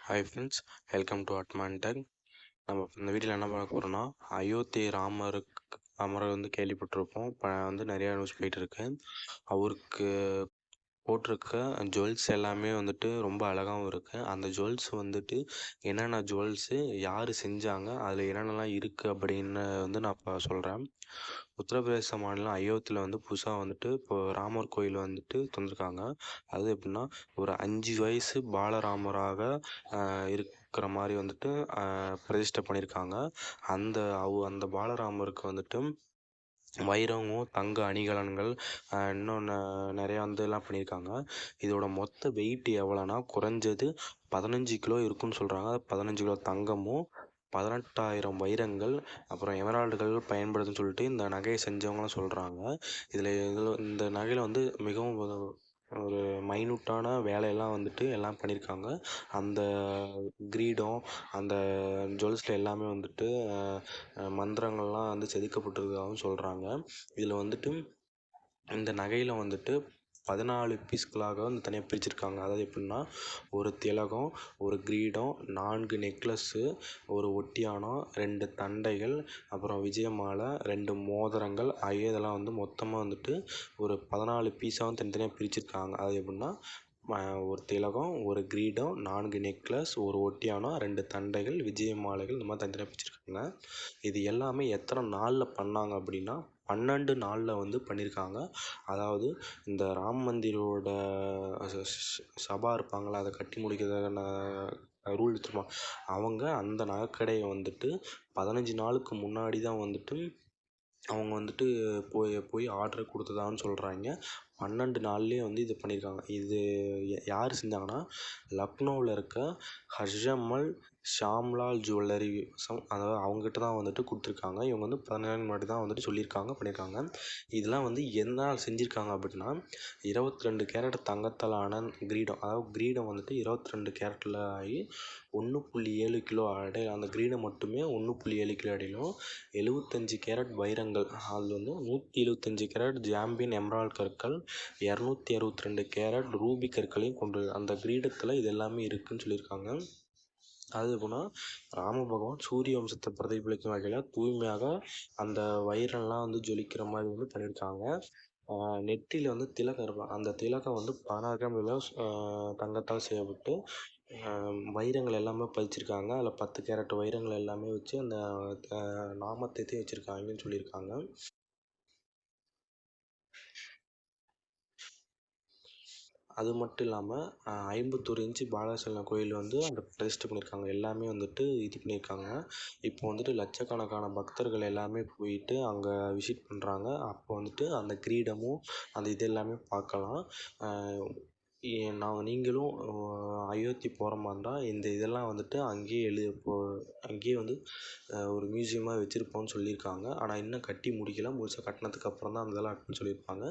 Hi friends, welcome to அட்மான் tech. நம்ம இந்த வீடியோவில் என்ன பார்க்க போகிறோம்னா, அயோத்தி ராமரை வந்து கேள்விப்பட்டிருப்போம். இப்போ வந்து நிறையா நியூஸ் போயிட்டு இருக்கு. அவருக்கு போட்டிருக்க ஜுவல்ஸ் எல்லாமே வந்துட்டு ரொம்ப அழகாகவும் இருக்குது. அந்த ஜுவல்ஸ் வந்துட்டு என்னென்ன ஜுவல்ஸு யார் செஞ்சாங்க, அதில் என்னென்னலாம் இருக்குது அப்படின்னு வந்து நான் இப்போ சொல்கிறேன். உத்தரப்பிரதேச மாநிலம் அயோத்தியில் வந்து புதுசாக வந்துட்டு இப்போது ராமர் கோயில் வந்துட்டு தந்திருக்காங்க. அது எப்படின்னா, ஒரு 5 வயசு பாலராமராக இருக்கிற மாதிரி வந்துட்டு பிரதிஷ்டை பண்ணியிருக்காங்க. அந்த பாலராமருக்கு வந்துட்டு வைரமும் தங்க அணிகலன்கள் இன்னொன்று நிறையா வந்து எல்லாம் பண்ணியிருக்காங்க. இதோட மொத்த வெயிட் எவ்வளோனா குறைஞ்சது 15 கிலோ இருக்குன்னு சொல்கிறாங்க. 15 கிலோ தங்கமும் 18,000 வைரங்கள் அப்புறம் எமரால்டுகள் பயன்படுதுன்னு சொல்லிட்டு இந்த நகையை செஞ்சவங்களாம் சொல்கிறாங்க. இதில் இந்த நகையில் வந்து மிகவும் ஒரு மைனூட்டான வேலையெல்லாம் வந்துட்டு எல்லாம் பண்ணியிருக்காங்க. அந்த கிரீடம் அந்த ஜுவல்ஸில் எல்லாமே வந்துட்டு மந்திரங்கள்லாம் வந்து செதுக்கப்பட்டிருக்கிறதாகவும் சொல்கிறாங்க. இதில் வந்துட்டு இந்த நகையில் வந்துட்டு 14 பீஸ்களாக வந்து தனியாக பிரிச்சிருக்காங்க. அதாவது எப்படின்னா, ஒரு திலகம், ஒரு கிரீடம், 4 நெக்லஸ்ஸு, ஒரு ஒட்டியானம், 2 தண்டைகள், அப்புறம் விஜயமாலை, 2 மோதிரங்கள் ஆகிய இதெல்லாம் வந்து மொத்தமாக வந்துட்டு ஒரு 14 பீஸாக வந்து தனித்தனியாக பிரிச்சிருக்காங்க. அது எப்படின்னா, ஒரு திலகம், ஒரு கிரீடம், 4 நெக்லஸ், ஒரு ஒட்டியானம், 2 தண்டைகள், விஜய மாலைகள், இந்த மாதிரி தனித்தனியாக பிரிச்சிருக்காங்க. இது எல்லாமே எத்தனை நாளில் பண்ணாங்க அப்படின்னா 12 நாளில் வந்து பண்ணியிருக்காங்க. அதாவது இந்த ராம் மந்திரோட சபா இருப்பாங்களா, அதை கட்டி முடிக்கிறதுக்கான ரூல் எடுத்துருப்பாங்க. அவங்க அந்த நகைக்கடையை வந்துட்டு 15 நாளுக்கு முன்னாடி தான் வந்துட்டு அவங்க வந்துட்டு போய் ஆர்டர் கொடுத்ததான்னு சொல்கிறாங்க. 12 நாள்லேயே வந்து இது பண்ணியிருக்காங்க. இது யார் செஞ்சாங்கன்னா, லக்னோவில் இருக்க ஹர்ஷமல் ஷாம்லால் ஜுவல்லரி அதாவது அவங்ககிட்ட தான் வந்துட்டு கொடுத்துருக்காங்க. இவங்க வந்து 15 நாள் முன்னாடி தான் வந்துட்டு பண்ணியிருக்காங்க. இதெல்லாம் வந்து என்ன செஞ்சுருக்காங்க அப்படின்னா, 22 கேரட் தங்கத்தாலான கிரீடம். அதாவது கிரீடம் வந்துட்டு 22 கேரட்டில் ஆகி 1.7 கிலோ அந்த கிரீடம் மட்டுமே 1.7 கிலோ அடையிலும் 75 கேரட் வைரங்கள், அதில் வந்து 175 கேரட் ஜாம்பியன் எமரால்ட் கற்கள், 262 கேரட் ரூபி கற்களையும் கொண்டு அந்த கிரீடத்தில் இது எல்லாமே இருக்குதுன்னு சொல்லியிருக்காங்க. அது எப்படின்னா, ராம பகவான் சூரிய வம்சத்தை பிரதிபலிக்கும் வகையில் தூய்மையாக அந்த வைரம்லாம் வந்து ஜொலிக்கிற மாதிரி வந்து பண்ணியிருக்காங்க. நெற்றியில் வந்து திலகம் இருக்கும். அந்த திலகம் வந்து 16 கிராம் தங்கத்தால் செய்யப்பட்டு வைரங்கள் எல்லாமே பதிச்சிருக்காங்க. அதில் 10 கேரட் வைரங்கள் எல்லாமே வச்சு அந்த நாமத்தை வச்சுருக்காங்கன்னு சொல்லியிருக்காங்க. அது மட்டும் இல்லாமல் 51 இன்ச்சு பாலாசலம் கோயில் வந்து அந்த பிரதிஷ்டை பண்ணியிருக்காங்க. எல்லாமே வந்துட்டு இது பண்ணியிருக்காங்க. இப்போ வந்துட்டு லட்சக்கணக்கான பக்தர்கள் எல்லாமே போயிட்டு அங்கே விசிட் பண்ணுறாங்க. அப்போ வந்துட்டு அந்த கிரீடமும் அந்த இது எல்லாமே பார்க்கலாம். நீங்களும் அயோத்தி போகிற மாதிரி இருந்தால் இந்த இதெல்லாம் வந்துட்டு அங்கேயே வந்து ஒரு மியூசியமாக வச்சுருப்போம்னு சொல்லியிருக்காங்க. ஆனால் இன்னும் கட்டி முடிக்கல. முழுசாக கட்டினதுக்கு அப்புறம் தான் அந்த இதெல்லாம் சொல்லியிருப்பாங்க.